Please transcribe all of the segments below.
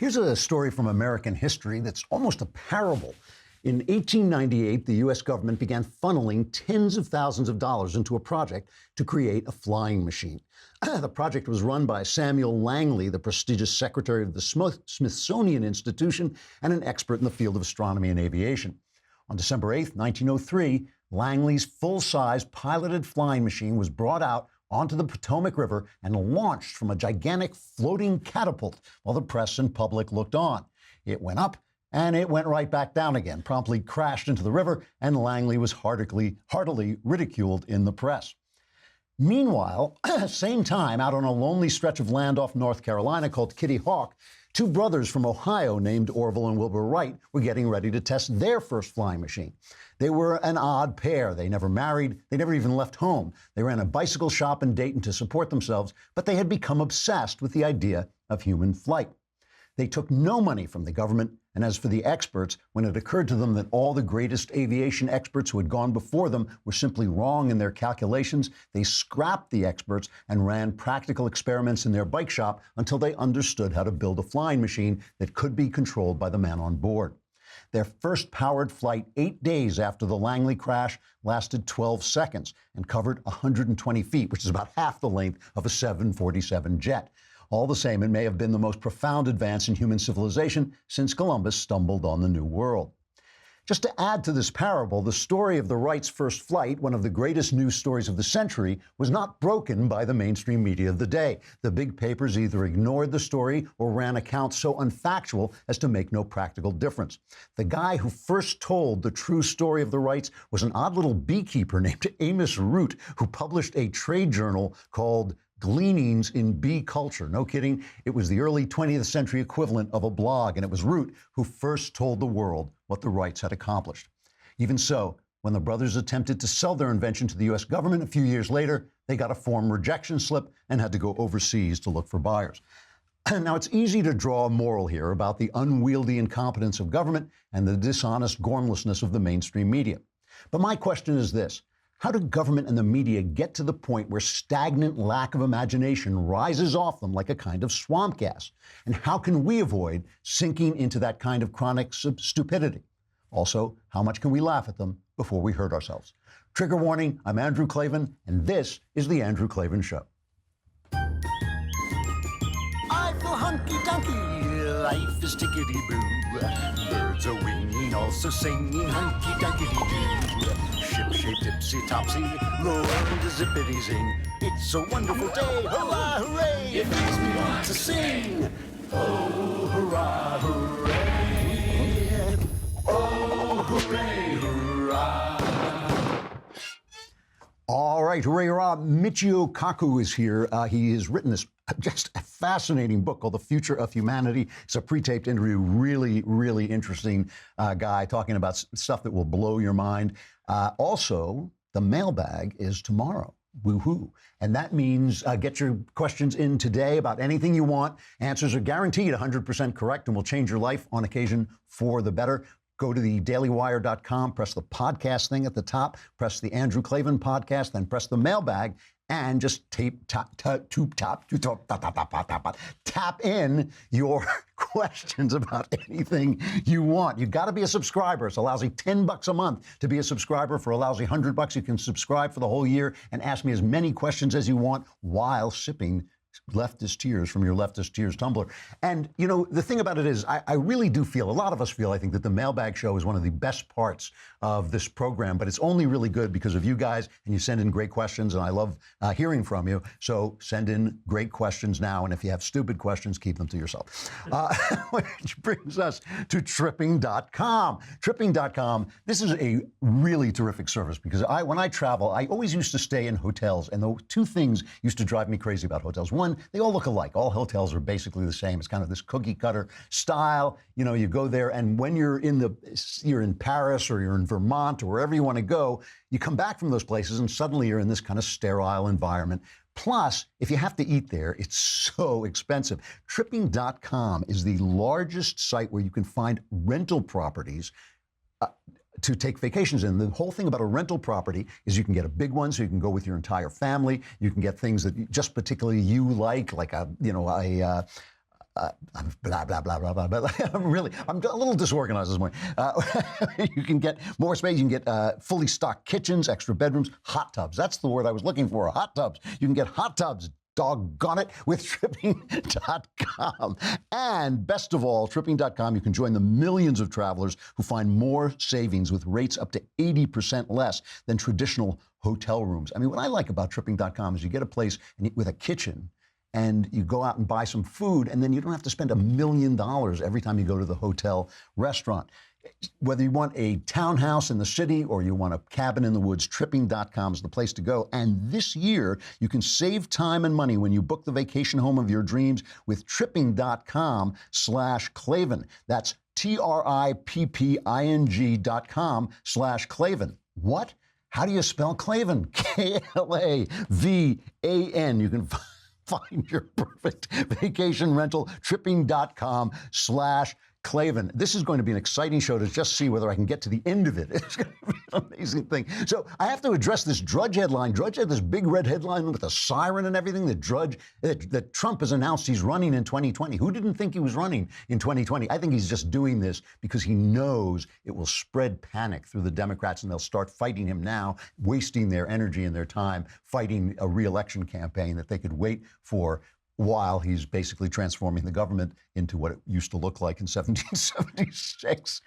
Here's a story from American history that's almost a parable. In 1898, the U.S. government began funneling tens of thousands of dollars into a project to create a flying machine. The project was run by Samuel Langley, the prestigious secretary of the Smithsonian Institution and an expert in the field of astronomy and aviation. On December 8, 1903, Langley's full-size piloted flying machine was brought out onto the Potomac River and launched from a gigantic floating catapult while the press and public looked on. It went up and it went right back down again, promptly crashed into the river, and Langley was heartily ridiculed in the press. Meanwhile, same time, out on a lonely stretch of land off North Carolina called Kitty Hawk, two brothers from Ohio named Orville and Wilbur Wright were getting ready to test their first flying machine. They were an odd pair. They never married. They never even left home. They ran a bicycle shop in Dayton to support themselves, but they had become obsessed with the idea of human flight. They took no money from the government, and as for the experts, when it occurred to them that all the greatest aviation experts who had gone before them were simply wrong in their calculations, they scrapped the experts and ran practical experiments in their bike shop until they understood how to build a flying machine that could be controlled by the man on board. Their first powered flight 8 days after the Langley crash lasted 12 seconds and covered 120 feet, which is about half the length of a 747 jet. All the same, it may have been the most profound advance in human civilization since Columbus stumbled on the New World. Just to add to this parable, the story of the Wrights' first flight, one of the greatest news stories of the century, was not broken by the mainstream media of the day. The big papers either ignored the story or ran accounts so unfactual as to make no practical difference. The guy who first told the true story of the Wrights was an odd little beekeeper named Amos Root, who published a trade journal called Gleanings in Bee Culture. No kidding. It was the early 20th century equivalent of a blog, and it was Root who first told the world what the Wrights had accomplished. Even so, when the brothers attempted to sell their invention to the U.S. government a few years later, they got a form rejection slip and had to go overseas to look for buyers. Now, it's easy to draw a moral here about the unwieldy incompetence of government and the dishonest gormlessness of the mainstream media. But my question is this. How do government and the media get to the point where stagnant lack of imagination rises off them like a kind of swamp gas? And how can we avoid sinking into that kind of chronic stupidity? Also, how much can we laugh at them before we hurt ourselves? Trigger warning, I'm Andrew Klavan, and this is The Andrew Klavan Show. I feel hunky-dunky, life is tickety-boo. Birds are winging, also singing hunky-dunky-doo. Ship-shaped, tipsy-topsy, the world is zippity-zing. It's a wonderful day, hurrah, hooray! It makes me want to sing. Oh, hurrah, hooray! Oh, hooray, hurrah! All right, hooray, hurrah. Michio Kaku is here. He has written this just a fascinating book called The Future of Humanity. It's a pre-taped interview, really, really interesting guy talking about stuff that will blow your mind. Also, the mailbag is tomorrow. Woohoo. And that means get your questions in today about anything you want. Answers are guaranteed 100% correct and will change your life on occasion for the better. Go to thedailywire.com, press the podcast thing at the top, press the Andrew Klavan podcast, then press the mailbag, and just tap in your questions about anything you want. You've got to be a subscriber. It's a lousy $10 a month to be a subscriber. For a lousy $100, you can subscribe for the whole year and ask me as many questions as you want while sipping leftist tears from your leftist tears tumbler. And, you know, the thing about it is I really do feel, a lot of us feel, I think, that the mailbag show is one of the best parts of this program, but it's only really good because of you guys, and you send in great questions, and I love hearing from you. So send in great questions now, and if you have stupid questions, keep them to yourself. Which brings us to tripping.com. Tripping.com, this is a really terrific service because when I travel, I always used to stay in hotels, and the two things used to drive me crazy about hotels. One, they all look alike. All hotels are basically the same. It's kind of this cookie cutter style. You know, you go there, and when you're in Paris or you're in Vermont or wherever you want to go, you come back from those places and suddenly you're in this kind of sterile environment. Plus, if you have to eat there, it's so expensive. Tripping.com is the largest site where you can find rental properties to take vacations in. The whole thing about a rental property is you can get a big one, so you can go with your entire family. You can get things that just particularly you like a blah, blah, blah, blah, blah, blah. I'm a little disorganized this morning. You can get more space. You can get fully stocked kitchens, extra bedrooms, hot tubs. That's the word I was looking for, hot tubs. You can get hot tubs, doggone it, with Tripping.com. And best of all, Tripping.com, you can join the millions of travelers who find more savings with rates up to 80% less than traditional hotel rooms. I mean, what I like about Tripping.com is you get a place with a kitchen, and you go out and buy some food, and then you don't have to spend $1 million every time you go to the hotel restaurant. Whether you want a townhouse in the city or you want a cabin in the woods, Tripping.com is the place to go. And this year, you can save time and money when you book the vacation home of your dreams with Tripping.com/Klavan. That's TRIPPING.com/Klavan. What? How do you spell Klavan? KLAVAN. You can find your perfect vacation rental, Tripping.com/Klavan. This is going to be an exciting show to just see whether I can get to the end of it. It's going to be an amazing thing. So I have to address this Drudge headline. Drudge had this big red headline with a siren and everything. That Trump has announced he's running in 2020. Who didn't think he was running in 2020? I think he's just doing this because he knows it will spread panic through the Democrats, and they'll start fighting him now, wasting their energy and their time fighting a re-election campaign that they could wait for, while he's basically transforming the government into what it used to look like in 1776.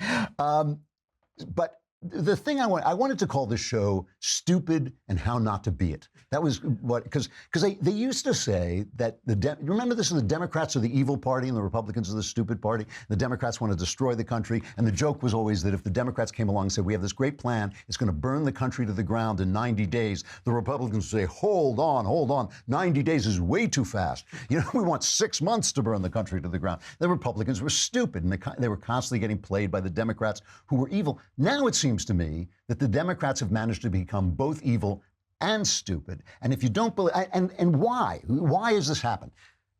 But the thing I wanted to call this show Stupid and How Not to Be It. That was what, because they used to say that remember this, the Democrats are the evil party and the Republicans are the stupid party. The Democrats want to destroy the country. And the joke was always that if the Democrats came along and said, we have this great plan, it's going to burn the country to the ground in 90 days, the Republicans would say, hold on, 90 days is way too fast. You know, we want 6 months to burn the country to the ground. The Republicans were stupid, and they were constantly getting played by the Democrats who were evil. Now it seems to me that the Democrats have managed to become both evil and stupid. And if you don't believe, and why? Why has this happened?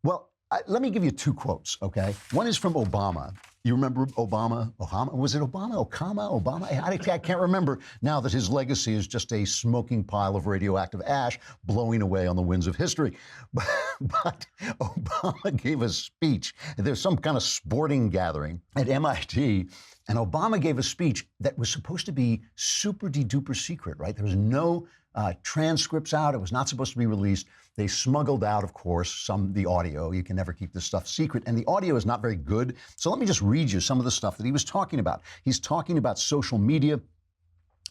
Well, let me give you two quotes, okay? One is from Obama. You remember Obama? Was it Obama? Obama? I can't remember now that his legacy is just a smoking pile of radioactive ash blowing away on the winds of history. But Obama gave a speech. There's some kind of sporting gathering at MIT, and Obama gave a speech that was supposed to be super duper secret, right? There was no transcripts out. It was not supposed to be released. They smuggled out, of course, the audio. You can never keep this stuff secret. And the audio is not very good. So let me just read you some of the stuff that he was talking about. He's talking about social media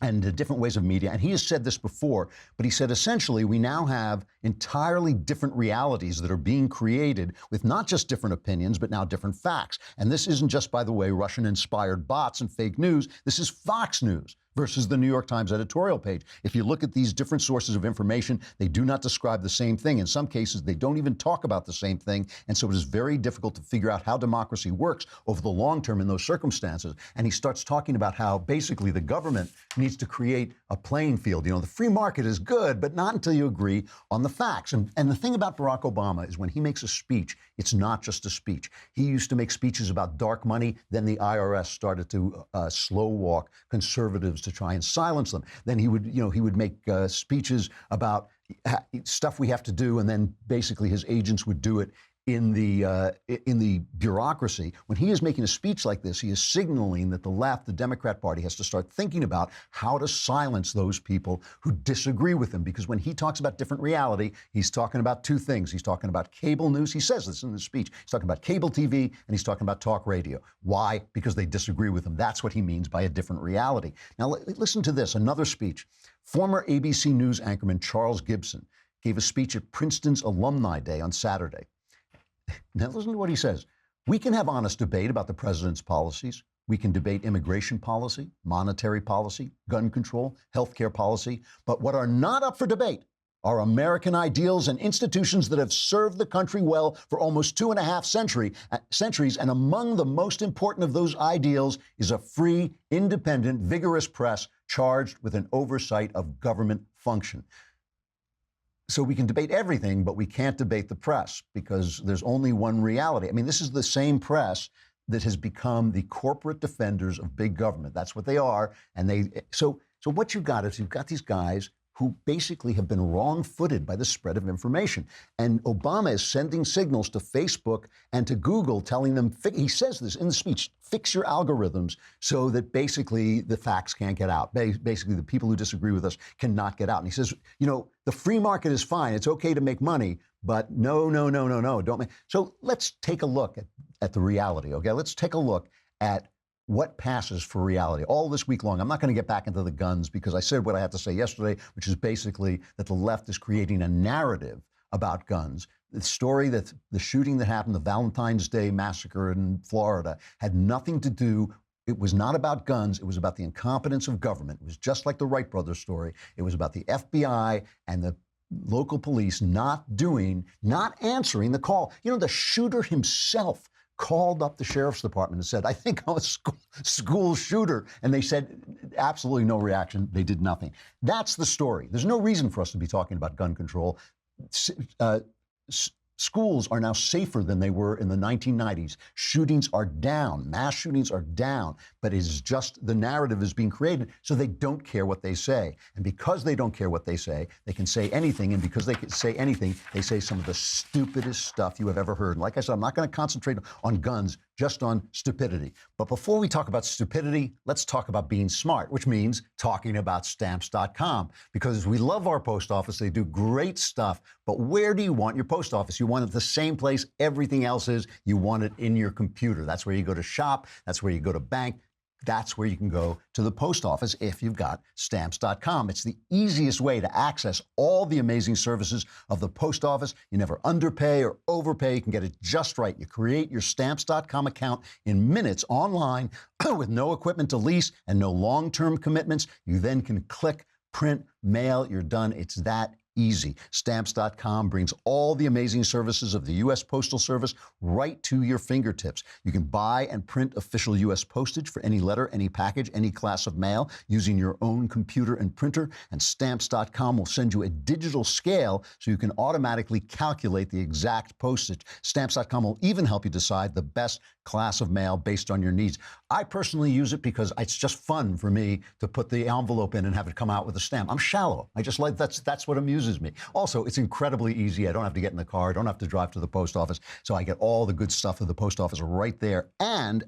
and the different ways of media. And he has said this before, but he said, essentially, we now have entirely different realities that are being created with not just different opinions, but now different facts. And this isn't just, by the way, Russian-inspired bots and fake news. This is Fox News versus the New York Times editorial page. If you look at these different sources of information, they do not describe the same thing. In some cases, they don't even talk about the same thing. And so it is very difficult to figure out how democracy works over the long term in those circumstances. And he starts talking about how basically the government needs to create a playing field. You know, the free market is good, but not until you agree on the facts. And the thing about Barack Obama is when he makes a speech, it's not just a speech. He used to make speeches about dark money. Then the IRS started to slow walk conservatives to try and silence them. Then he would make speeches about stuff we have to do, and then basically his agents would do it in the bureaucracy. When he is making a speech like this, he is signaling that the left, the Democrat Party, has to start thinking about how to silence those people who disagree with him. Because when he talks about different reality, he's talking about two things. He's talking about cable news. He says this in the speech. He's talking about cable TV, and he's talking about talk radio. Why? Because they disagree with him. That's what he means by a different reality. Now, listen to this, another speech. Former ABC News anchorman Charles Gibson gave a speech at Princeton's Alumni Day on Saturday. Now listen to what he says. We can have honest debate about the president's policies. We can debate immigration policy, monetary policy, gun control, healthcare policy. But what are not up for debate are American ideals and institutions that have served the country well for almost 2.5 centuries. And among the most important of those ideals is a free, independent, vigorous press charged with an oversight of government function. So we can debate everything, but we can't debate the press because there's only one reality. I mean, this is the same press that has become the corporate defenders of big government. That's what they are. And so what you've got is you've got these guys who basically have been wrong-footed by the spread of information. And Obama is sending signals to Facebook and to Google telling them, he says this in the speech, fix your algorithms so that basically the facts can't get out. Basically, the people who disagree with us cannot get out. And he says, you know, the free market is fine. It's okay to make money, but no, don't make. So let's take a look at the reality, okay? Let's take a look at what passes for reality all this week long. I'm not going to get back into the guns because I said what I had to say yesterday, which is basically that the left is creating a narrative about guns. The story that the shooting that happened, the Valentine's Day massacre in Florida, had nothing to do. It was not about guns. It was about the incompetence of government. It was just like the Wright brothers story. It was about the FBI and the local police not answering the call. You know, the shooter himself called up the sheriff's department and said, I think I'm a school shooter. And they said, absolutely no reaction. They did nothing. That's the story. There's no reason for us to be talking about gun control. Schools are now safer than they were in the 1990s. Shootings are down. Mass shootings are down. But it's just the narrative is being created so they don't care what they say. And because they don't care what they say can say anything. And because they can say anything, they say some of the stupidest stuff you have ever heard. And like I said, I'm not going to concentrate on guns, just on stupidity. But before we talk about stupidity, let's talk about being smart, which means talking about stamps.com. Because we love our post office. They do great stuff. But where do you want your post office? You want it the same place everything else is. You want it in your computer. That's where you go to shop. That's where you go to bank. That's where you can go to the post office if you've got stamps.com. It's the easiest way to access all the amazing services of the post office. You never underpay or overpay. You can get it just right. You create your stamps.com account in minutes online with no equipment to lease and no long-term commitments. You then can click, print, mail. You're done. It's that easy. Stamps.com brings all the amazing services of the U.S. Postal Service right to your fingertips. You can buy and print official U.S. postage for any letter, any package, any class of mail using your own computer and printer. And Stamps.com will send you a digital scale so you can automatically calculate the exact postage. Stamps.com will even help you decide the best class of mail based on your needs. I personally use it because it's just fun for me to put the envelope in and have it come out with a stamp. I'm shallow. I just like that's what amuses me. Also, it's incredibly easy. I don't have to get in the car. I don't have to drive to the post office. So I get all the good stuff of the post office right there. And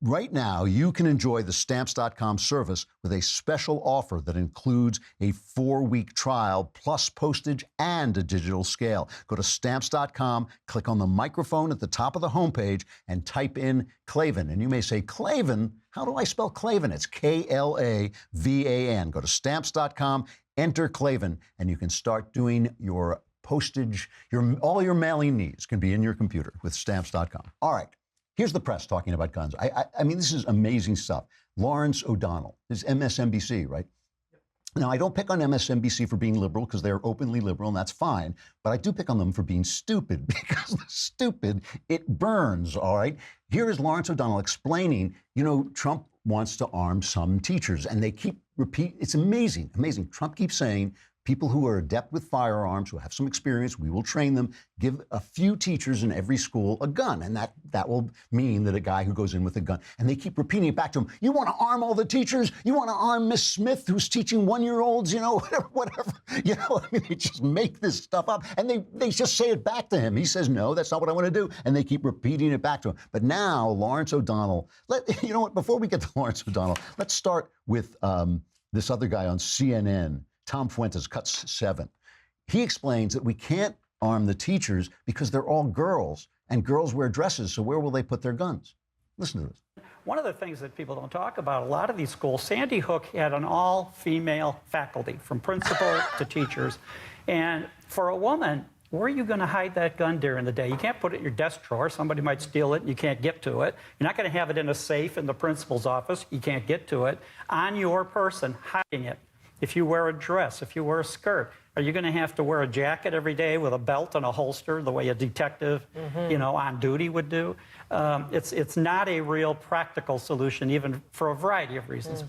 right now, you can enjoy the Stamps.com service with a special offer that includes a 4-week trial plus postage and a digital scale. Go to Stamps.com, click on the microphone at the top of the homepage, and type in Klavan. And you may say, Klavan? How do I spell Klavan? It's Klavan. Go to Stamps.com, enter Klavan, and you can start doing your postage. All your mailing needs can be in your computer with Stamps.com. All right. Here's the press talking about guns. I mean, this is amazing stuff. Lawrence O'Donnell is MSNBC, right? Now, I don't pick on MSNBC for being liberal because they're openly liberal, and that's fine. But I do pick on them for being stupid because the stupid, it burns, all right? Here is Lawrence O'Donnell explaining, you know, Trump wants to arm some teachers, and they keep it's amazing. Trump keeps saying, people who are adept with firearms, who have some experience, we will train them, give a few teachers in every school a gun. And that will mean that a guy who goes in with a gun, and they keep repeating it back to him. You want to arm all the teachers? You want to arm Miss Smith, who's teaching 1-year-olds, you know, whatever. You know, I mean, they just make this stuff up, and they just say it back to him. He says, no, that's not what I want to do. And they keep repeating it back to him. But now, Lawrence O'Donnell, you know what, before we get to Lawrence O'Donnell, let's start with this other guy on CNN, Tom Fuentes, Cuts 7. He explains that we can't arm the teachers because they're all girls, and girls wear dresses, so where will they put their guns? Listen to this. One of the things that people don't talk about, a lot of these schools, Sandy Hook had an all-female faculty, from principal to teachers. And for a woman, where are you going to hide that gun during the day? You can't put it in your desk drawer. Somebody might steal it, and you can't get to it. You're not going to have it in a safe in the principal's office. You can't get to it. On your person, hiding it. If you wear a dress, if you wear a skirt, are you going to have to wear a jacket every day with a belt and a holster the way a detective, you know, on duty would do? It's not a real practical solution, even for a variety of reasons.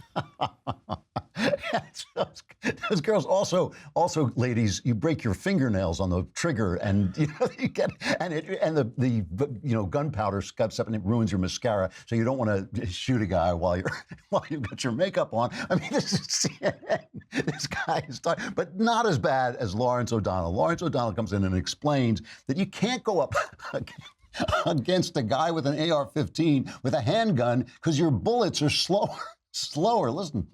Those girls also, ladies, you break your fingernails on the trigger, and you get the gunpowder scuts up and it ruins your mascara. So you don't want to shoot a guy while you've got your makeup on. I mean, this is CNN. This guy is talking, but not as bad as Lawrence O'Donnell. Lawrence O'Donnell comes in and explains that you can't go up against a guy with an AR-15 with a handgun because your bullets are slower. Listen.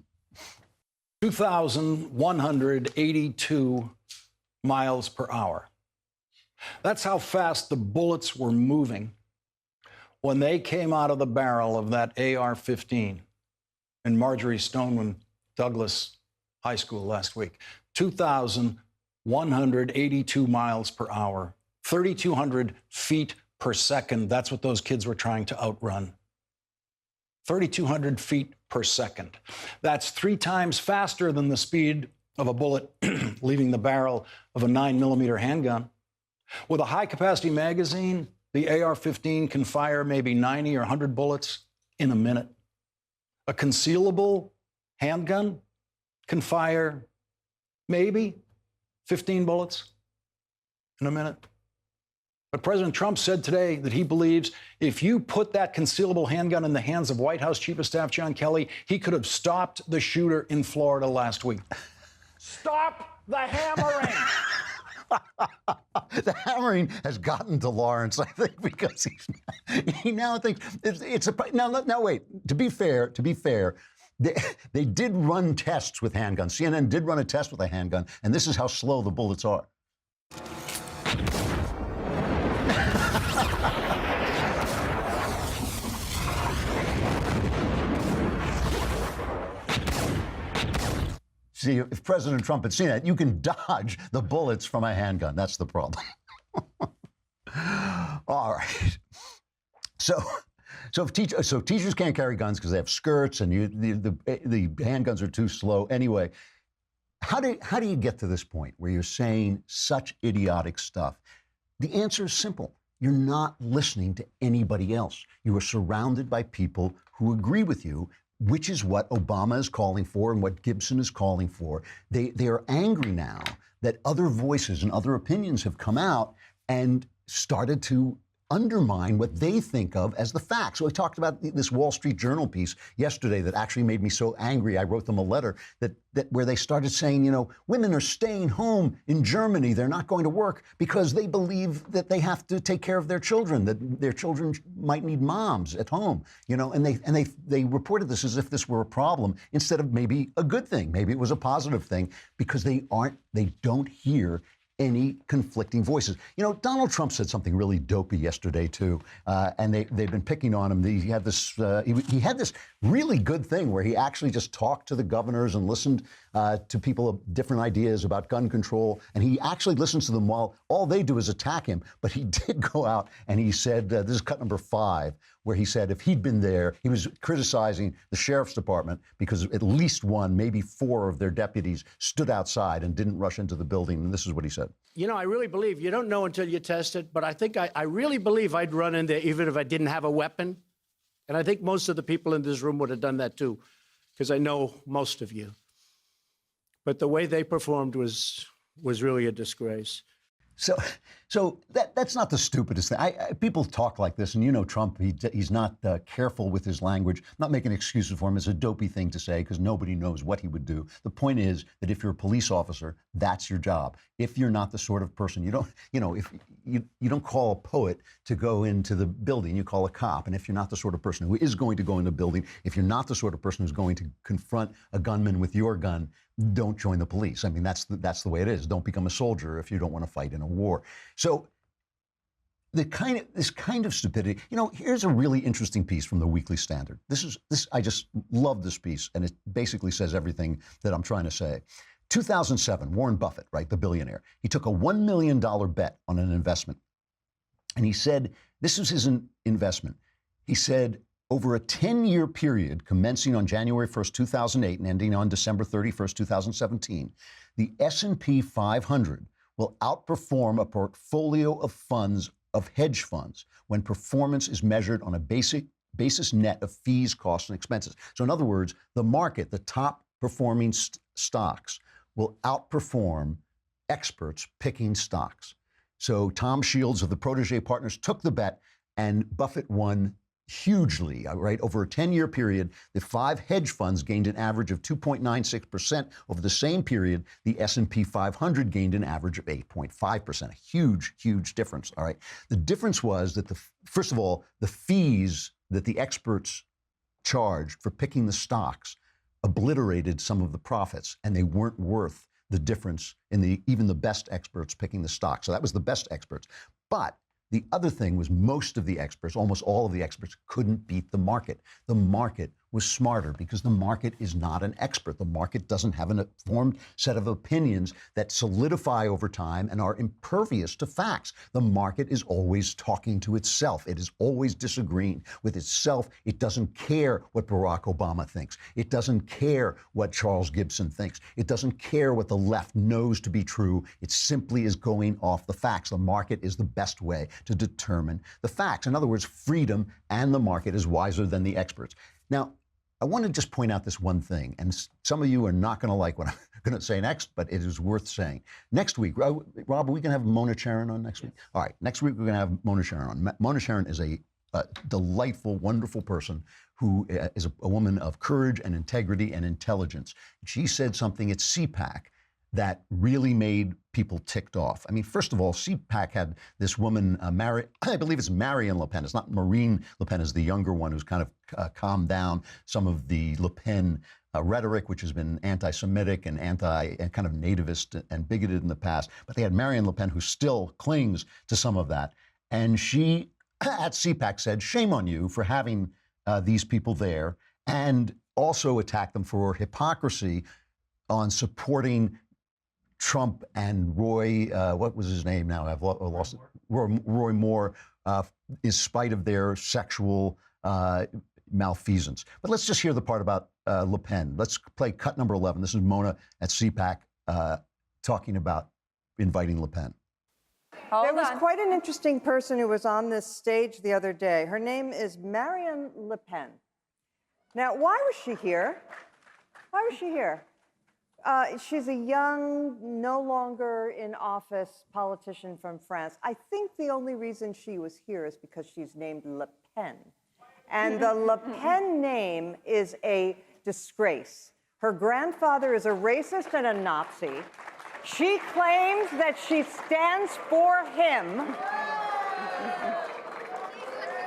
2,182 miles per hour. That's how fast the bullets were moving when they came out of the barrel of that AR-15 in Marjorie Stoneman Douglas High School last week. 2,182 miles per hour, 3,200 feet per second. That's what those kids were trying to outrun. 3,200 feet per second. That's 3 times faster than the speed of a bullet leaving the barrel of a 9mm handgun. With a high-capacity magazine, the AR-15 can fire maybe 90 or 100 bullets in a minute. A concealable handgun can fire maybe 15 bullets in a minute. But President Trump said today that he believes if you put that concealable handgun in the hands of White House Chief of Staff John Kelly, he could have stopped the shooter in Florida last week. Stop the hammering! The hammering has gotten to Lawrence, I think, because he now thinks it's a now wait. To be fair, they did run tests with handguns. CNN did run a test with a handgun, and this is how slow the bullets are. See, if President Trump had seen that, you can dodge the bullets from a handgun. That's the problem. All right. So teachers can't carry guns because they have skirts, and the handguns are too slow. Anyway, how do you get to this point where you're saying such idiotic stuff? The answer is simple. You're not listening to anybody else. You are surrounded by people who agree with you, which is what Obama is calling for and what Gibson is calling for. They are angry now that other voices and other opinions have come out and started to undermine what they think of as the facts. So I talked about this Wall Street Journal piece yesterday that actually made me so angry. I wrote them a letter that where they started saying, women are staying home in Germany. They're not going to work because they believe that they have to take care of their children, that their children might need moms at home, and they reported this as if this were a problem instead of maybe a good thing. Maybe it was a positive thing because they don't hear any conflicting voices. Donald Trump said something really dopey yesterday too, and they've been picking on him. He had this really good thing where he actually just talked to the governors and listened to people of different ideas about gun control, and he actually listens to them while all they do is attack him. But he did go out and he said, this is cut number 5, where he said if he'd been there, he was criticizing the sheriff's department because at least 1, maybe 4 of their deputies stood outside and didn't rush into the building. And this is what he said. I really believe, you don't know until you test it, but I think I really believe I'd run in there even if I didn't have a weapon. And I think most of the people in this room would have done that too, because I know most of you. But the way they performed was really a disgrace. So that's not the stupidest thing. People talk like this, and Trump, he's not careful with his language. I'm not making excuses for him. It's a dopey thing to say because nobody knows what he would do. The point is that if you're a police officer, that's your job. If you're not the sort of person, you don't call a poet to go into the building, you call a cop. And if you're not the sort of person who is going to go in the building, if you're not the sort of person who's going to confront a gunman with your gun, don't join the police. I mean, that's the way it is. Don't become a soldier if you don't want to fight in a war. So this kind of stupidity. Here's a really interesting piece from the Weekly Standard. I just love this piece, and it basically says everything that I'm trying to say. 2007, Warren Buffett, right, the billionaire, he took a $1 million bet on an investment, and he said this was his investment. He said, over a 10-year period commencing on January 1st, 2008 and ending on December 31st, 2017, the S&P 500 will outperform a portfolio of hedge funds when performance is measured on a basis net of fees, costs, and expenses. So in other words, the market, the top performing stocks will outperform experts picking stocks. So Tom Shields of the Protégé Partners took the bet, and Buffett won hugely, right? Over a 10-year period, the 5 hedge funds gained an average of 2.96%. Over the same period, the S&P 500 gained an average of 8.5%. A huge, huge difference, all right? The difference was that, first of all, the fees that the experts charged for picking the stocks obliterated some of the profits, and they weren't worth the difference in even the best experts picking the stock. So that was the best experts. But the other thing was most of the experts, almost all of the experts, couldn't beat the market. The market was smarter because the market is not an expert. The market doesn't have an informed set of opinions that solidify over time and are impervious to facts. The market is always talking to itself. It is always disagreeing with itself. It doesn't care what Barack Obama thinks. It doesn't care what Charles Gibson thinks. It doesn't care what the left knows to be true. It simply is going off the facts. The market is the best way to determine the facts. In other words, freedom and the market is wiser than the experts. Now, I want to just point out this one thing, and some of you are not going to like what I'm going to say next, but it is worth saying. Next week, Rob, are we going to have Mona Charen on next week? All right, next week we're going to have Mona Charen on. Mona Charen is a delightful, wonderful person who is a woman of courage and integrity and intelligence. She said something at CPAC that really made people ticked off. I mean, first of all, CPAC had this woman, I believe it's Marion Le Pen. It's not Marine Le Pen, is the younger one who's kind of calmed down some of the Le Pen rhetoric, which has been anti-Semitic and and kind of nativist and bigoted in the past. But they had Marion Le Pen, who still clings to some of that. And she, at CPAC, said, shame on you for having these people there, and also attacked them for hypocrisy on supporting Trump and Roy, what was his name now? I've lost it. Roy Moore, in spite of their sexual malfeasance. But let's just hear the part about Le Pen. Let's play cut number 11. This is Mona at CPAC talking about inviting Le Pen. There was quite an interesting person who was on this stage the other day. Her name is Marion Le Pen. Now, why was she here? Why was she here? She's a young, no longer in office politician from France. I think the only reason she was here is because she's named Le Pen. And the Le Pen name is a disgrace. Her grandfather is a racist and a Nazi. She claims that she stands for him.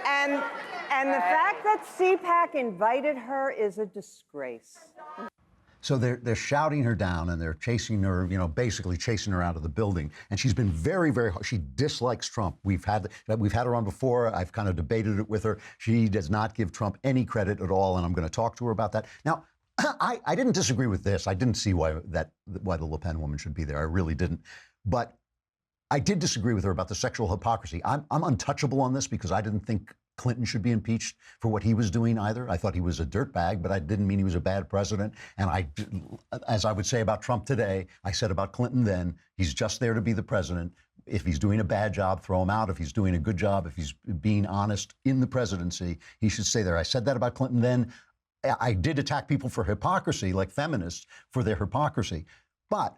And the fact that CPAC invited her is a disgrace. So they're shouting her down, and they're chasing her, basically chasing her out of the building. And she's been very, very hard. She dislikes Trump. We've had her on before. I've kind of debated it with her. She does not give Trump any credit at all, and I'm going to talk to her about that. Now, I didn't disagree with this. I didn't see why the Le Pen woman should be there. I really didn't. But I did disagree with her about the sexual hypocrisy. I'm untouchable on this because I didn't think Clinton should be impeached for what he was doing either. I thought he was a dirtbag, but I didn't mean he was a bad president. And as I would say about Trump today, I said about Clinton then, he's just there to be the president. If he's doing a bad job, throw him out. If he's doing a good job, if he's being honest in the presidency, he should stay there. I said that about Clinton then. I did attack people for hypocrisy, like feminists, for their hypocrisy. But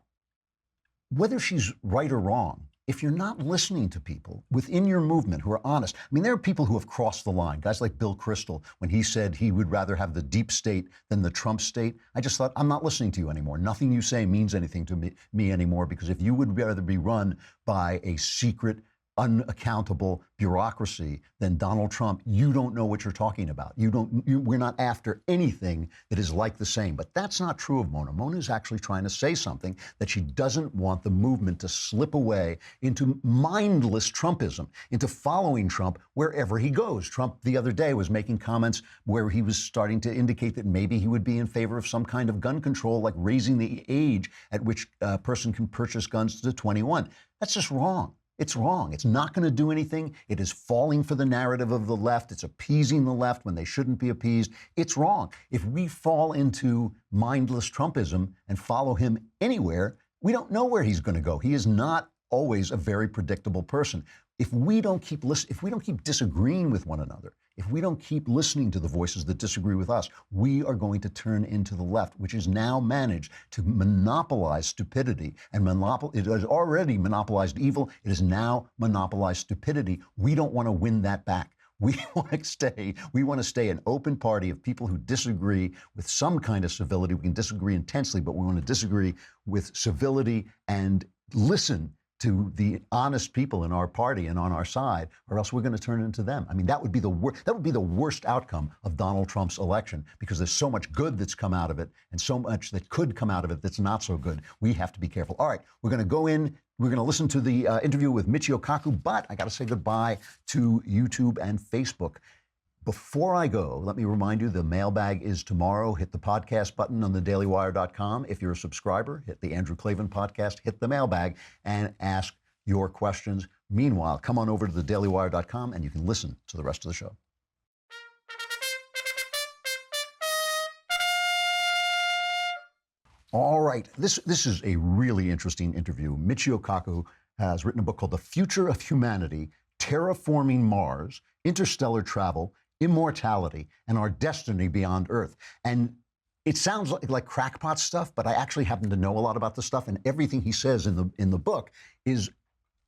whether she's right or wrong, if you're not listening to people within your movement who are honest, I mean, there are people who have crossed the line, guys like Bill Kristol, when he said he would rather have the deep state than the Trump state. I just thought, I'm not listening to you anymore. Nothing you say means anything to me anymore, because if you would rather be run by a secret, unaccountable bureaucracy than Donald Trump, you don't know what you're talking about. We're not after anything that is like the same. But that's not true of Mona. Mona is actually trying to say something, that she doesn't want the movement to slip away into mindless Trumpism, into following Trump wherever he goes. Trump the other day was making comments where he was starting to indicate that maybe he would be in favor of some kind of gun control, like raising the age at which a person can purchase guns to 21. That's just wrong. It's wrong. It's not going to do anything. It is falling for the narrative of the left. It's appeasing the left when they shouldn't be appeased. It's wrong. If we fall into mindless Trumpism and follow him anywhere, we don't know where he's going to go. He is not always a very predictable person. if we don't keep disagreeing with one another, if we don't keep listening to the voices that disagree with us, we are going to turn into the left, which has now managed to monopolize stupidity and it has already monopolized evil. It has now monopolized stupidity. We don't want to win that back. We want to stay an open party of people who disagree with some kind of civility. We can disagree intensely, but we want to disagree with civility and listen to the honest people in our party and on our side, or else we're going to turn into them. I mean, that would be the worst outcome of Donald Trump's election, because there's so much good that's come out of it and so much that could come out of it that's not so good. We have to be careful. All right, we're going to go in. We're going to listen to the interview with Michio Kaku, but I got to say goodbye to YouTube and Facebook. Before I go, let me remind you, the mailbag is tomorrow. Hit the podcast button on thedailywire.com. If you're a subscriber, hit the Andrew Klavan podcast, hit the mailbag, and ask your questions. Meanwhile, come on over to thedailywire.com and you can listen to the rest of the show. All right, this is a really interesting interview. Michio Kaku has written a book called The Future of Humanity, Terraforming Mars, Interstellar Travel, Immortality, and Our Destiny Beyond Earth. And it sounds like crackpot stuff, but I actually happen to know a lot about this stuff, and everything he says in the book is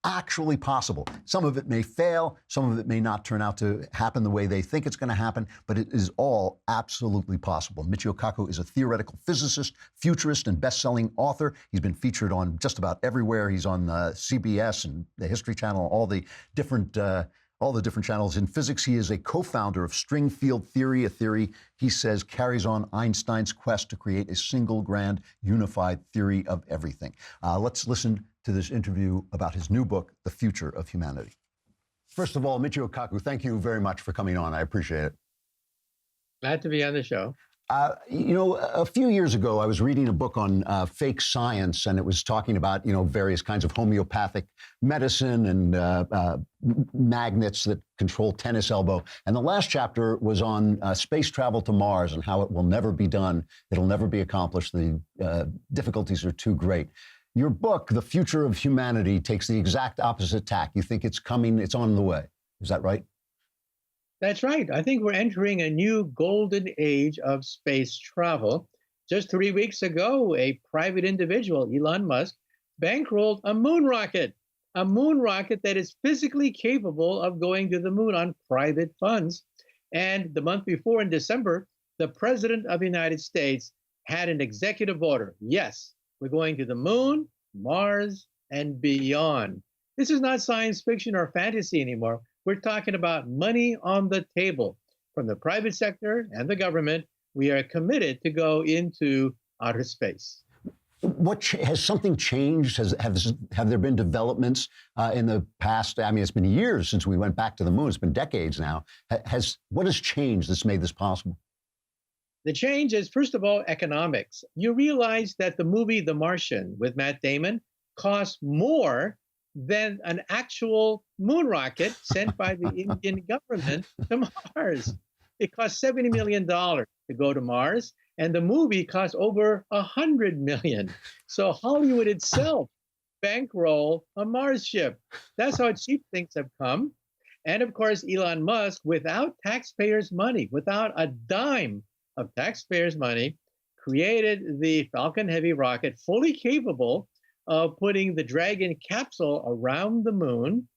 actually possible. Some of it may fail, some of it may not turn out to happen the way they think it's going to happen, but it is all absolutely possible. Michio Kaku is a theoretical physicist, futurist, and best-selling author. He's been featured on just about everywhere. He's on CBS and the History Channel, all the different channels. In physics, he is a co-founder of string field theory, a theory he says carries on Einstein's quest to create a single grand unified theory of everything. Let's listen to this interview about his new book, The Future of Humanity. First of all, Michio Kaku, thank you very much for coming on. I appreciate it. Glad to be on the show. A few years ago, I was reading a book on fake science, and it was talking about, various kinds of homeopathic medicine and magnets that control tennis elbow. And the last chapter was on space travel to Mars and how it will never be done. It'll never be accomplished. The difficulties are too great. Your book, The Future of Humanity, takes the exact opposite tack. You think it's coming, it's on the way. Is that right? That's right. I think we're entering a new golden age of space travel. Just 3 weeks ago, a private individual, Elon Musk, bankrolled a moon rocket that is physically capable of going to the moon on private funds. And the month before, in December, the President of the United States had an executive order. Yes, we're going to the moon, Mars, and beyond. This is not science fiction or fantasy anymore. We're talking about money on the table. From the private sector and the government, we are committed to go into outer space. Has something changed? Have there been developments in the past? I mean, it's been years since we went back to the moon. It's been decades now. What has changed that's made this possible? The change is, first of all, economics. You realize that the movie The Martian with Matt Damon cost more than an actual moon rocket sent by the Indian government to Mars. It cost $70 million to go to Mars, and the movie cost over $100 million. So Hollywood itself bankroll a Mars ship. That's how cheap things have come. And of course, Elon Musk, without taxpayers' money, without a dime of taxpayers' money, created the Falcon Heavy rocket, fully capable of putting the Dragon capsule around the moon.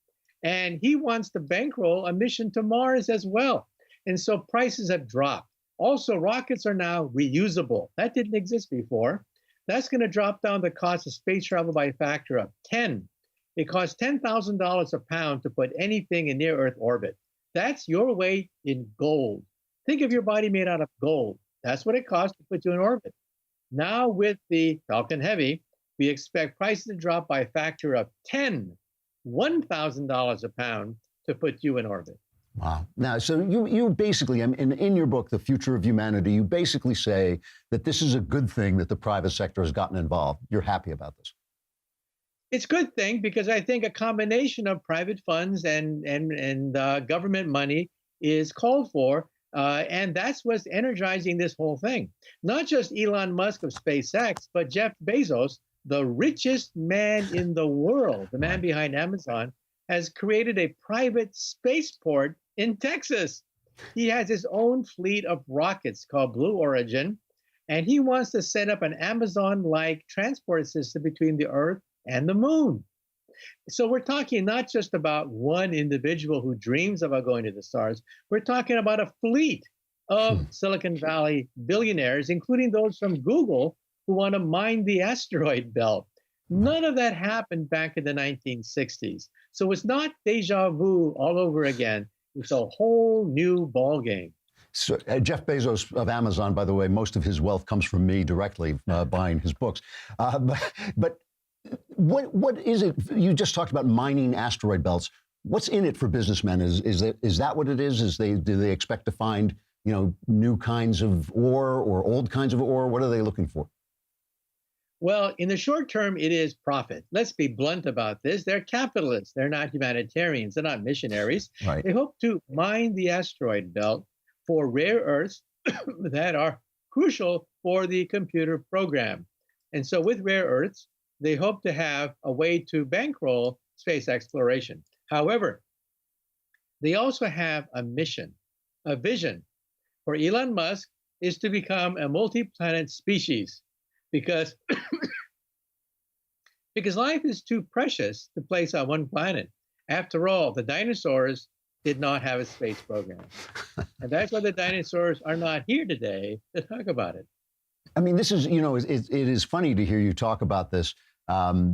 And he wants to bankroll a mission to Mars as well. And so prices have dropped. Also, rockets are now reusable. That didn't exist before. That's going to drop down the cost of space travel by a factor of 10. It costs $10,000 a pound to put anything in near Earth orbit. That's your weight in gold. Think of your body made out of gold. That's what it costs to put you in orbit. Now with the Falcon Heavy, we expect prices to drop by a factor of 10, $1,000 a pound to put you in orbit. Wow. Now, so you basically, in your book, The Future of Humanity, you basically say that this is a good thing that the private sector has gotten involved. You're happy about this? It's a good thing because I think a combination of private funds and government money is called for. And that's what's energizing this whole thing. Not just Elon Musk of SpaceX, but Jeff Bezos, the richest man in the world, the man behind Amazon, has created a private spaceport in Texas. He has his own fleet of rockets called Blue Origin, and he wants to set up an Amazon-like transport system between the Earth and the moon. So we're talking not just about one individual who dreams about going to the stars. We're talking about a fleet of Silicon Valley billionaires, including those from Google, who want to mine the asteroid belt. None of that happened back in the 1960s. So it's not deja vu all over again. It's a whole new ballgame. So, Jeff Bezos of Amazon, by the way, most of his wealth comes from me directly buying his books. But what is it? You just talked about mining asteroid belts. What's in it for businessmen? Is that what it is? Do they expect to find new kinds of ore or old kinds of ore? What are they looking for? Well, in the short term, it is profit. Let's be blunt about this. They're capitalists. They're not humanitarians. They're not missionaries. Right. They hope to mine the asteroid belt for rare earths that are crucial for the computer program. And so with rare earths, they hope to have a way to bankroll space exploration. However, they also have a mission, a vision. For Elon Musk is to become a multi-planet species because life is too precious to place on one planet. After all, the dinosaurs did not have a space program. And that's why the dinosaurs are not here today to talk about it. I mean, this is, it is funny to hear you talk about this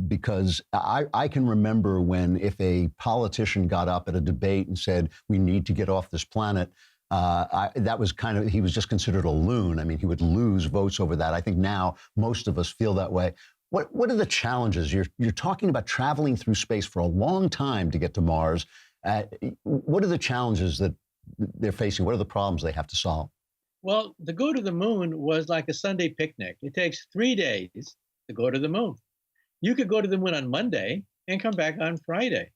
because I can remember if a politician got up at a debate and said, we need to get off this planet, that was he was just considered a loon. I mean, he would lose votes over that. I think now most of us feel that way. What are the challenges? You're talking about traveling through space for a long time to get to Mars. What are the challenges that they're facing? What are the problems they have to solve? Well, to go to the moon was like a Sunday picnic. It takes 3 days to go to the moon. You could go to the moon on Monday and come back on Friday.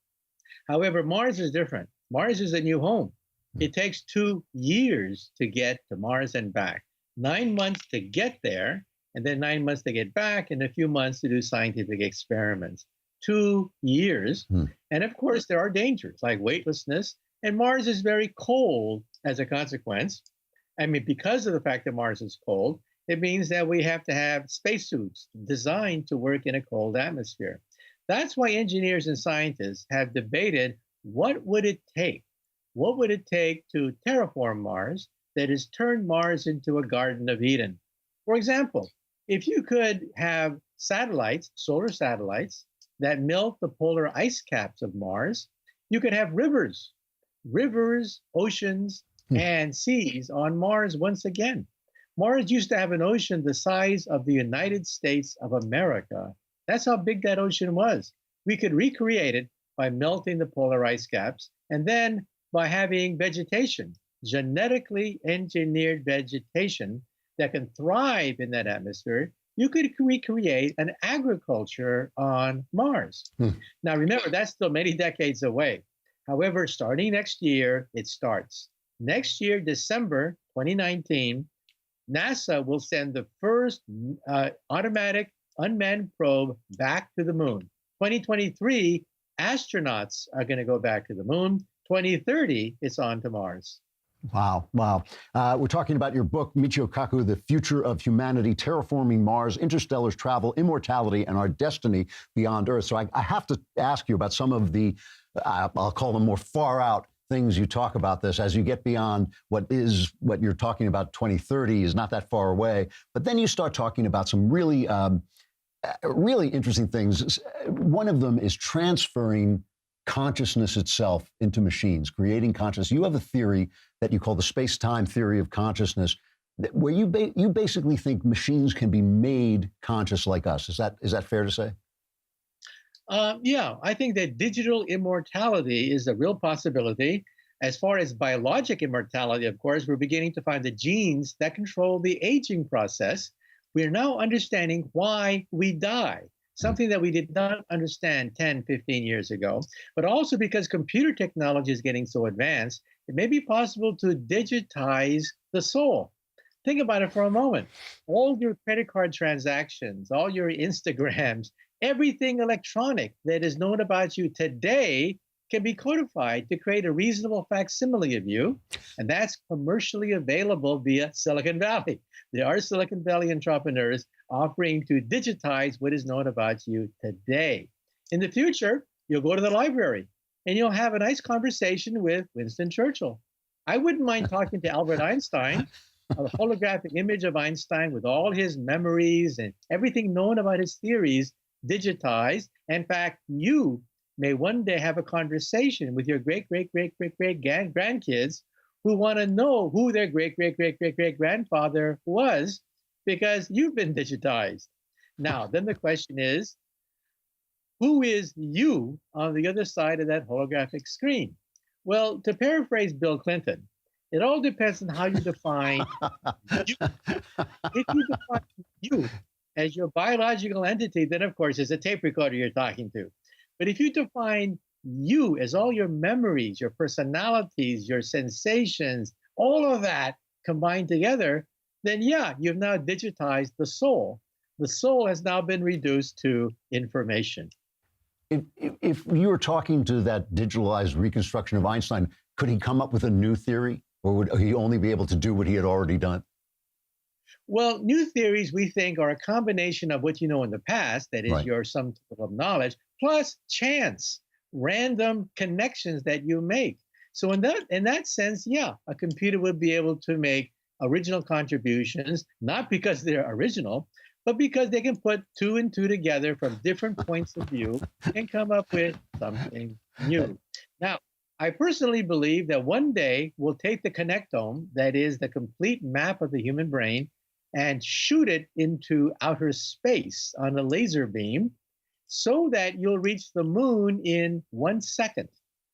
However, Mars is different. Mars is a new home. It takes 2 years to get to Mars and back, 9 months to get there, and then 9 months to get back, and a few months to do scientific experiments. 2 years. And of course, there are dangers like weightlessness, and Mars is very cold as a consequence. I mean, because of the fact that Mars is cold, it means that we have to have spacesuits designed to work in a cold atmosphere. That's why engineers and scientists have debated what would it take? What would it take to terraform Mars that has turned Mars into a Garden of Eden? For example, if you could have satellites, solar satellites, that melt the polar ice caps of Mars, you could have rivers, oceans, and seas on Mars once again. Mars used to have an ocean the size of the United States of America. That's how big that ocean was. We could recreate it by melting the polar ice caps and then by having vegetation, genetically engineered vegetation that can thrive in that atmosphere. You could recreate an agriculture on Mars. Now, remember, that's still many decades away. However, starting next year, it starts. Next year, December 2019, NASA will send the first automatic unmanned probe back to the moon. 2023, astronauts are going to go back to the moon. 2030, it's on to Mars. Wow. We're talking about your book, Michio Kaku, The Future of Humanity, Terraforming Mars, Interstellar Travel, Immortality, and Our Destiny Beyond Earth. So I have to ask you about some of the, I'll call them more far out things you talk about this as you get beyond what you're talking about. 2030 is not that far away. But then you start talking about some really interesting things. One of them is transferring consciousness itself into machines, creating consciousness. You have a theory that you call the space-time theory of consciousness, where you basically think machines can be made conscious like us. Is that fair to say? Yeah, I think that digital immortality is a real possibility. As far as biologic immortality, of course, we're beginning to find the genes that control the aging process. We're now understanding why we die, something that we did not understand 10, 15 years ago. But also because computer technology is getting so advanced, it may be possible to digitize the soul. Think about it for a moment. All your credit card transactions, all your Instagrams, everything electronic that is known about you today can be codified to create a reasonable facsimile of you, and that's commercially available via Silicon Valley. There are Silicon Valley entrepreneurs offering to digitize what is known about you today. In the future, you'll go to the library and you'll have a nice conversation with Winston Churchill. I wouldn't mind talking to Albert Einstein, a holographic image of Einstein with all his memories and everything known about his theories digitized. In fact, you may one day have a conversation with your great-great-great-great-great-grandkids who want to know who their great-great-great-great-great-grandfather was because you've been digitized. Now, then the question is, who is you on the other side of that holographic screen? Well, to paraphrase Bill Clinton, it all depends on how you define you. If you define you as your biological entity, then of course it's a tape recorder you're talking to. But if you define you as all your memories, your personalities, your sensations, all of that combined together, then yeah, you've now digitized the soul. The soul has now been reduced to information. If you were talking to that digitalized reconstruction of Einstein, could he come up with a new theory, or would he only be able to do what he had already done? Well, new theories, we think, are a combination of what you know in the past, that is Right. your sum total of knowledge, plus chance, random connections that you make. So in that sense, yeah, a computer would be able to make original contributions, not because they're original, but because they can put two and two together from different points of view and come up with something new. Now, I personally believe that one day we'll take the connectome, that is the complete map of the human brain, and shoot it into outer space on a laser beam so that you'll reach the moon in 1 second,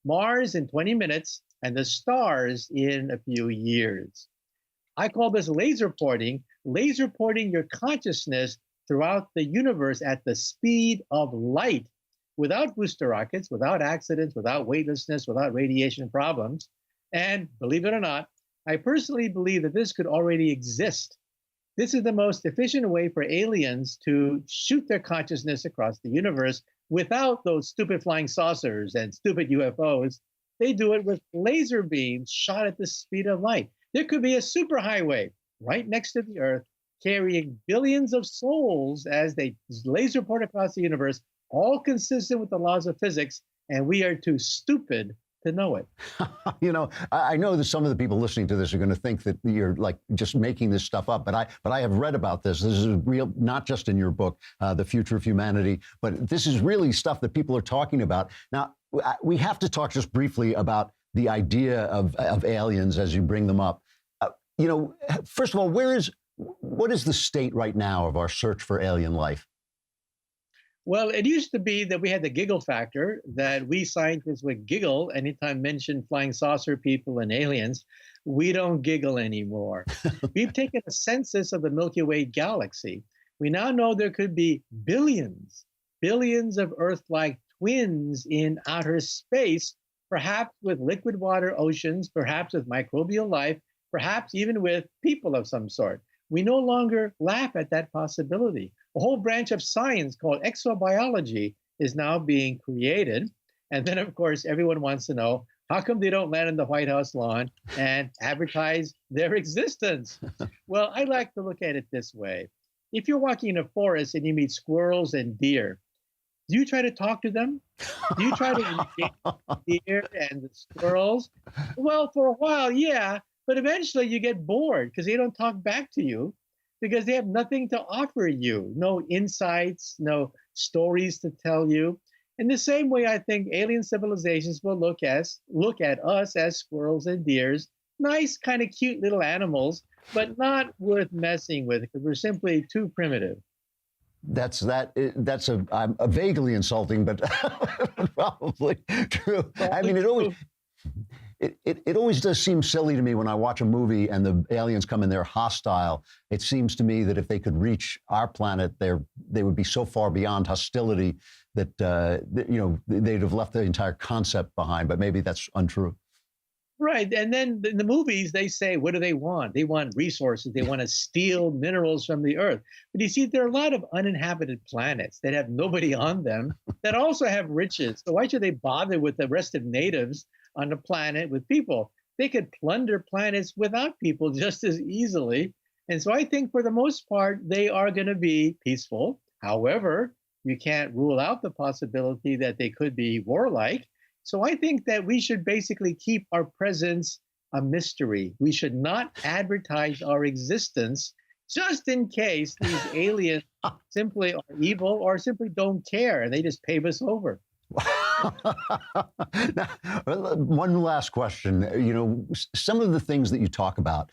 Mars in 20 minutes, and the stars in a few years. I call this laser porting your consciousness throughout the universe at the speed of light, without booster rockets, without accidents, without weightlessness, without radiation problems. And believe it or not, I personally believe that this could already exist. This is the most efficient way for aliens to shoot their consciousness across the universe without those stupid flying saucers and stupid UFOs. They do it with laser beams shot at the speed of light. There could be a superhighway right next to the Earth carrying billions of souls as they laser port across the universe, all consistent with the laws of physics, and we are too stupid to know it. You know, I know that some of the people listening to this are going to think that you're like just making this stuff up, but I have read about this. This is real, not just in your book, The Future of Humanity, but this is really stuff that people are talking about. Now, we have to talk just briefly about the idea of aliens as you bring them up. You know, first of all, what is the state right now of our search for alien life? Well, it used to be that we had the giggle factor, that we scientists would giggle anytime mentioned flying saucer people and aliens. We don't giggle anymore. We've taken a census of the Milky Way galaxy. We now know there could be billions of Earth-like twins in outer space, perhaps with liquid water oceans, perhaps with microbial life, perhaps even with people of some sort. We no longer laugh at that possibility. A whole branch of science called exobiology is now being created. And then, of course, everyone wants to know, how come they don't land on the White House lawn and advertise their existence? Well, I like to look at it this way. If you're walking in a forest and you meet squirrels and deer, do you try to talk to them? Do you try to engage the deer and the squirrels? Well, for a while, yeah. But eventually you get bored because they don't talk back to you because they have nothing to offer you, no insights, no stories to tell you. In the same way, I think alien civilizations will look at us as squirrels and deers, nice, kind of cute little animals, but not worth messing with because we're simply too primitive. That's a vaguely insulting, but probably true. I mean, it always does seem silly to me when I watch a movie and the aliens come and they're hostile. It seems to me that if they could reach our planet, they would be so far beyond hostility that you know, they'd have left the entire concept behind. But maybe that's untrue. Right. And then in the movies, they say, what do they want? They want resources. They want to steal minerals from the earth. But you see, there are a lot of uninhabited planets that have nobody on them that also have riches. So why should they bother with the rest of natives on the planet with people? They could plunder planets without people just as easily. And so I think for the most part, they are going to be peaceful. However, you can't rule out the possibility that they could be warlike. So I think that we should basically keep our presence a mystery. We should not advertise our existence just in case these aliens simply are evil or simply don't care and they just pave us over. Now, one last question. You know, some of the things that you talk about,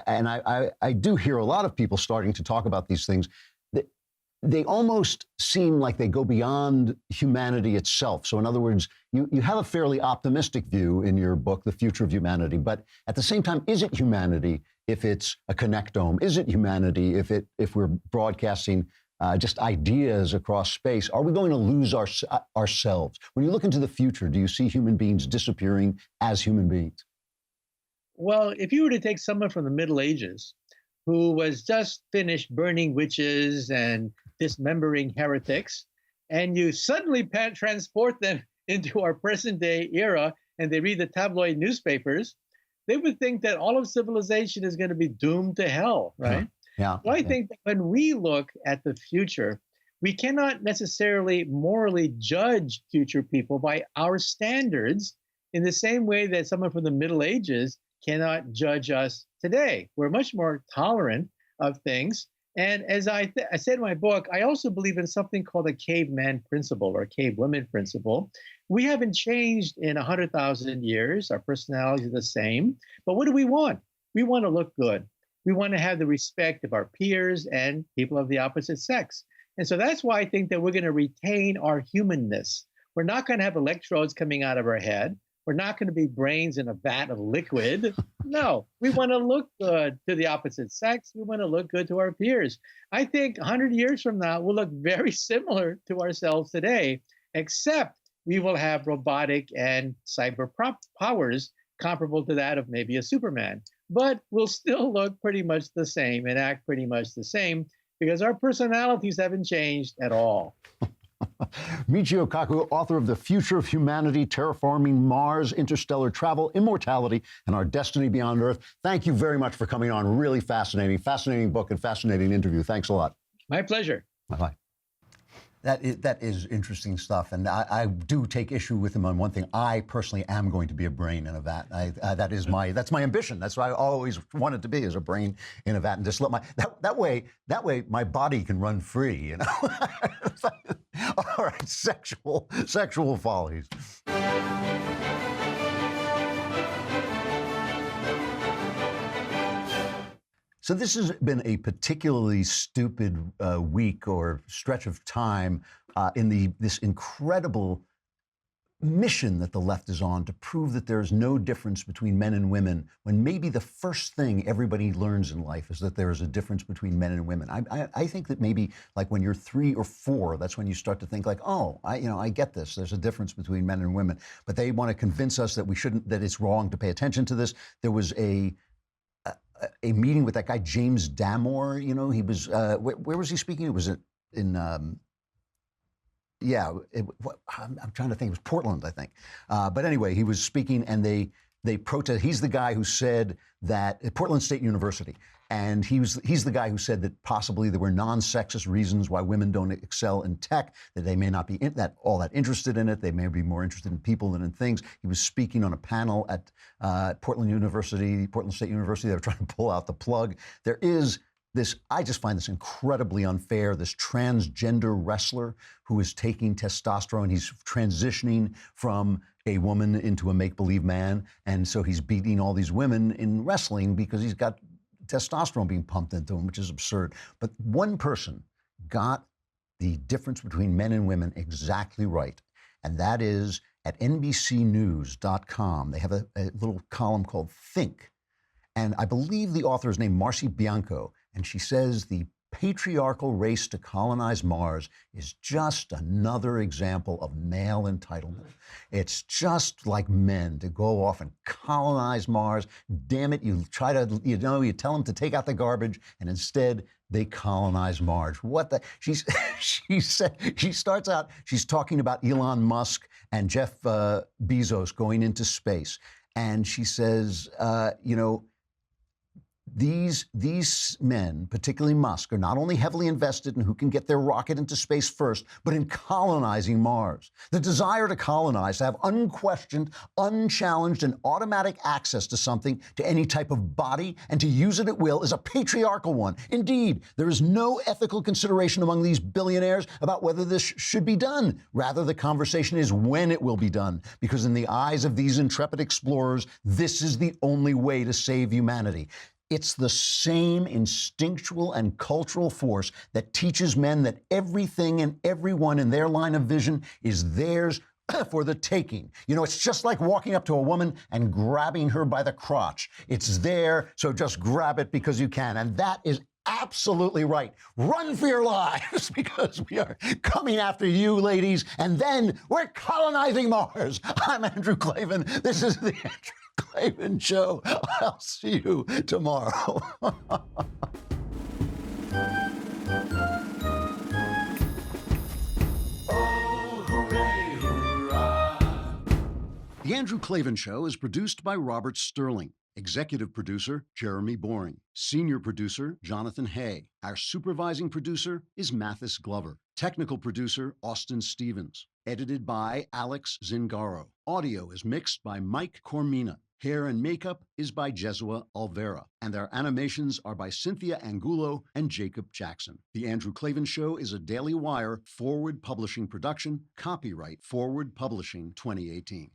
and I do hear a lot of people starting to talk about these things, they almost seem like they go beyond humanity itself. So in other words, you have a fairly optimistic view in your book, The Future of Humanity, but at the same time, is it humanity if it's a connectome? Is it humanity if we're broadcasting just ideas across space? Are we going to lose ourselves? When you look into the future, do you see human beings disappearing as human beings? Well, if you were to take someone from the Middle Ages who was just finished burning witches and dismembering heretics, and you suddenly transport them into our present day era and they read the tabloid newspapers, they would think that all of civilization is going to be doomed to hell, right? Yeah. So I think that when we look at the future, we cannot necessarily morally judge future people by our standards in the same way that someone from the Middle Ages cannot judge us today. We're much more tolerant of things. And as I said in my book, I also believe in something called a caveman principle or cavewoman principle. We haven't changed in 100,000 years. Our personalities are the same. But what do we want? We want to look good. We want to have the respect of our peers and people of the opposite sex. And so that's why I think that we're going to retain our humanness. We're not going to have electrodes coming out of our head. We're not going to be brains in a vat of liquid. No, we want to look good to the opposite sex. We want to look good to our peers. I think 100 years from now, we'll look very similar to ourselves today, except we will have robotic and cyber powers comparable to that of maybe a Superman. But we'll still look pretty much the same and act pretty much the same because our personalities haven't changed at all. Michio Kaku, author of The Future of Humanity, Terraforming Mars, Interstellar Travel, Immortality, and Our Destiny Beyond Earth. Thank you very much for coming on. Really fascinating book and fascinating interview. Thanks a lot. My pleasure. Bye-bye. That is interesting stuff, and I do take issue with him on one thing. I personally am going to be a brain in a vat. That's my ambition. That's what I always wanted to be, is a brain in a vat, and just let that way my body can run free. You know. All right, sexual follies. So this has been a particularly stupid week or stretch of time in this incredible mission that the left is on to prove that there's no difference between men and women, when maybe the first thing everybody learns in life is that there is a difference between men and women. I think that maybe like when you're 3 or 4, that's when you start to think like, oh, I get this. There's a difference between men and women. But they want to convince us that that it's wrong to pay attention to this. There was a meeting with that guy, James Damore. You know, he was, where was he speaking? It was in, I'm trying to think, it was Portland, I think. But anyway, he was speaking and they protest. He's the guy who said that at Portland State University. And he's the guy who said that possibly there were non-sexist reasons why women don't excel in tech, that they may not be all that interested in it. They may be more interested in people than in things. He was speaking on a panel at Portland State University. They were trying to pull out the plug. There is this, I just find this incredibly unfair, this transgender wrestler who is taking testosterone. He's transitioning from a woman into a make-believe man. And so he's beating all these women in wrestling because he's got testosterone being pumped into him, which is absurd. But one person got the difference between men and women exactly right. And that is at NBCnews.com. They have a little column called Think. And I believe the author is named Marcy Bianco. And she says the patriarchal race to colonize Mars is just another example of male entitlement. It's just like men to go off and colonize Mars. Damn it, you try to, you tell them to take out the garbage, and instead they colonize Mars. What the? She starts out, she's talking about Elon Musk and Jeff Bezos going into space. And she says, these men, particularly Musk, are not only heavily invested in who can get their rocket into space first, but in colonizing Mars. The desire to colonize, to have unquestioned, unchallenged, and automatic access to something, to any type of body, and to use it at will is a patriarchal one. Indeed, there is no ethical consideration among these billionaires about whether this should be done. Rather, the conversation is when it will be done, because in the eyes of these intrepid explorers, this is the only way to save humanity. It's the same instinctual and cultural force that teaches men that everything and everyone in their line of vision is theirs for the taking. It's just like walking up to a woman and grabbing her by the crotch. It's there, so just grab it because you can. And that is absolutely right. Run for your lives, because we are coming after you, ladies, and then we're colonizing Mars. I'm Andrew Klavan. This is the Andrew Klavan Show. I'll see you tomorrow. The Andrew Klavan Show is produced by Robert Sterling. Executive producer, Jeremy Boring. Senior producer, Jonathan Hay. Our supervising producer is Mathis Glover. Technical producer, Austin Stevens. Edited by Alex Zingaro. Audio is mixed by Mike Cormina. Hair and makeup is by Jesua Alvera. And our animations are by Cynthia Angulo and Jacob Jackson. The Andrew Klavan Show is a Daily Wire Forward Publishing production. Copyright Forward Publishing 2018.